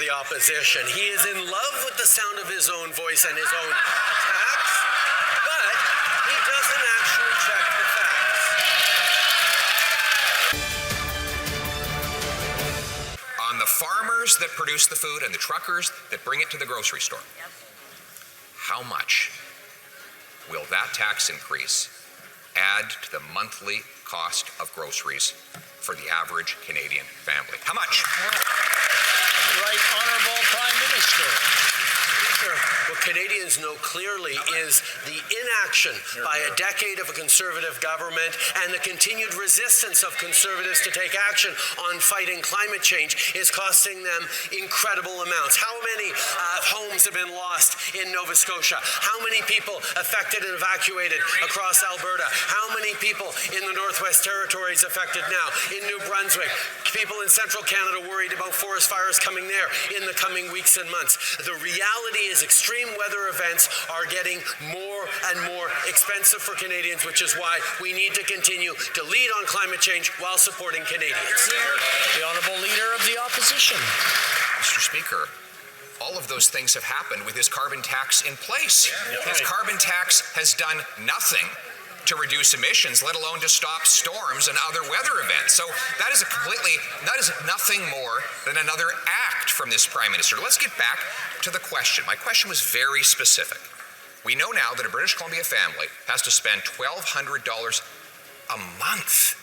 the opposition. He is in love with the sound of his own voice and his own attacks, but he doesn't actually check the facts. On the farmers that produce the food and the truckers that bring it to the grocery store, how much will that tax increase add to the monthly cost of groceries for the average Canadian family? How much? Right Honourable Prime Minister. What Canadians know clearly is the inaction by a decade of a Conservative government and the continued resistance of Conservatives to take action on fighting climate change is costing them incredible amounts. How many homes have been lost in Nova Scotia? How many people affected and evacuated across Alberta? How many people in the Northwest Territories affected now? In New Brunswick, people in Central Canada worried about forest fires coming there in the coming weeks and months. The reality is extreme weather events are getting more and more expensive for Canadians, which is why we need to continue to lead on climate change while supporting Canadians. The Honourable Leader of the Opposition. Mr. Speaker, all of those things have happened with his carbon tax in place. His carbon tax has done nothing to reduce emissions, let alone to stop storms and other weather events. So that is nothing more than another act from this Prime Minister. Let's get back to the question. My question was very specific. We know now that a British Columbia family has to spend $1,200 a month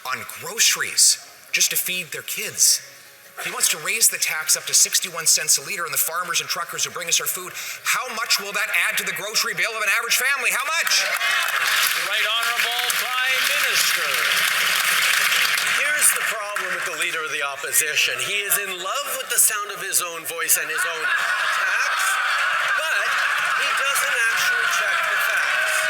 on groceries just to feed their kids. He wants to raise the tax up to 61 cents a litre on the farmers and truckers who bring us our food. How much will that add to the grocery bill of an average family? How much? The Right Honourable Prime Minister. Here's the problem with the Leader of the Opposition. He is in love with the sound of his own voice and his own attacks, but he doesn't actually check the facts.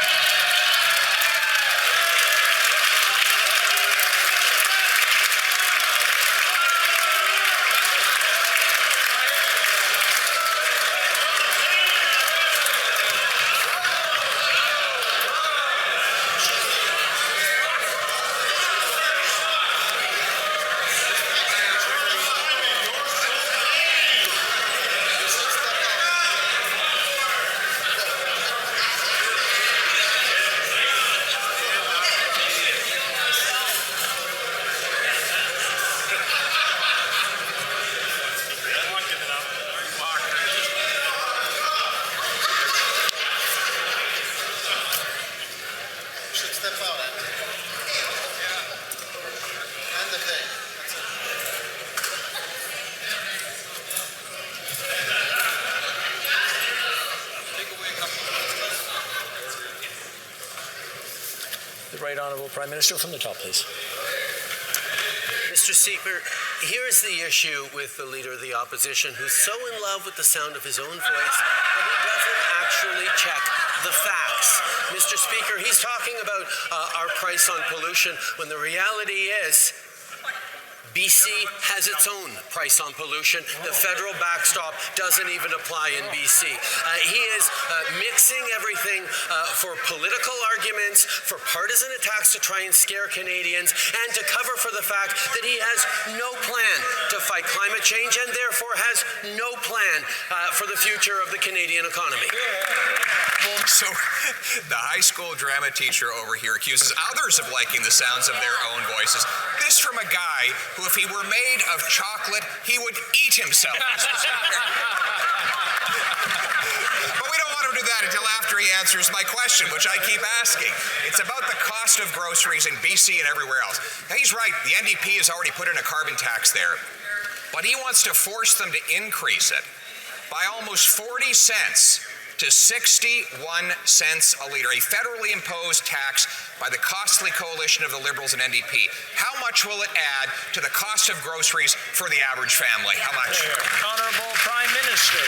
The Right Honourable Prime Minister from the top, please. Mr. Speaker, here's the issue with the Leader of the Opposition, who's so in love with the sound of his own voice that he doesn't actually check the facts. Mr. Speaker, he's talking about our price on pollution when the reality is BC has its own price on pollution. The federal backstop doesn't even apply in BC. He is mixing everything for political arguments, for partisan attacks to try and scare Canadians, and to cover for the fact that he has no plan to fight climate change and therefore has no plan for the future of the Canadian economy. So the high school drama teacher over here accuses others of liking the sounds of their own voices. This from a guy who, if he were made of chocolate, he would eat himself. But we don't want him to do that until after he answers my question, which I keep asking. It's about the cost of groceries in BC and everywhere else. Now, he's right. The NDP has already put in a carbon tax there, but he wants to force them to increase it by almost 40 cents to 61 cents a litre, a federally imposed tax by the costly coalition of the Liberals and NDP. How much will it add to the cost of groceries for the average family? How much? Honourable Prime Minister.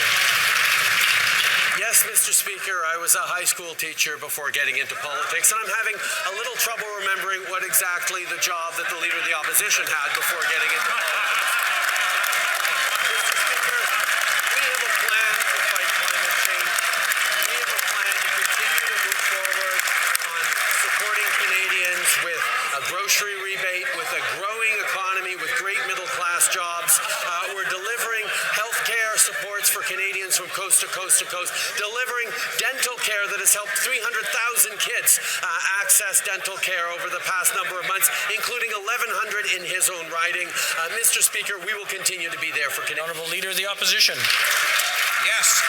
Yes, Mr. Speaker, I was a high school teacher before getting into politics, and I'm having a little trouble remembering what exactly the job that the Leader of the Opposition had before getting into politics. Grocery rebate with a growing economy with great middle class jobs. We're delivering health coast to coast to coast, delivering dental care that has helped 300,000 kids access dental care over the past number of months, including 1,100 in his own riding. Mr. Speaker, we will continue to be there for Canadians. Honourable Leader of the Opposition. Yes,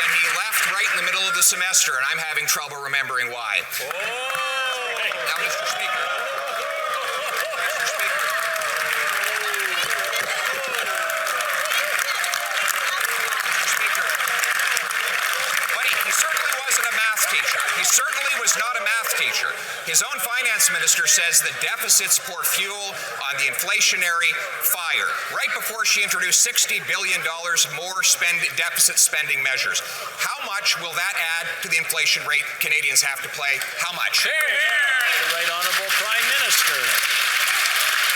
and he left right in the middle of the semester, and I'm having trouble remembering why. Now, Mr. Speaker. But he certainly wasn't a math teacher. He certainly was not a math teacher. His own finance minister says the deficits pour fuel on the inflationary fire, right before she introduced $60 billion more deficit spending measures. How much will that add to the inflation rate Canadians have to pay? How much? Hear, hear. The Right Honourable Prime Minister.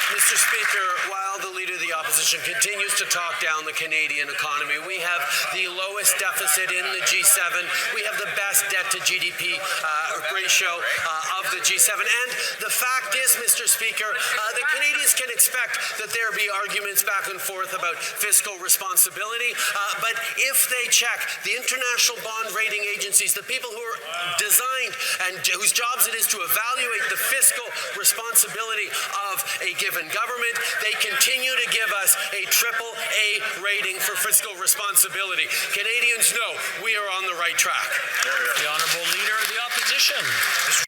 Mr. Speaker, while the Leader of the Opposition continues to talk down the Canadian economy, we have the lowest deficit in the G7. We have the best debt-to-GDP ratio of the G7. And the fact is, Mr. Speaker, the Canadians can expect that there be arguments back and forth about fiscal responsibility. But if they check the international bond rating agencies, the people who are designed and whose jobs it is to evaluate the fiscal responsibility of a given government, they continue to give us a AAA rating for fiscal responsibility. Canadians know we are on the right track. The Honourable Leader of the Opposition. Mr.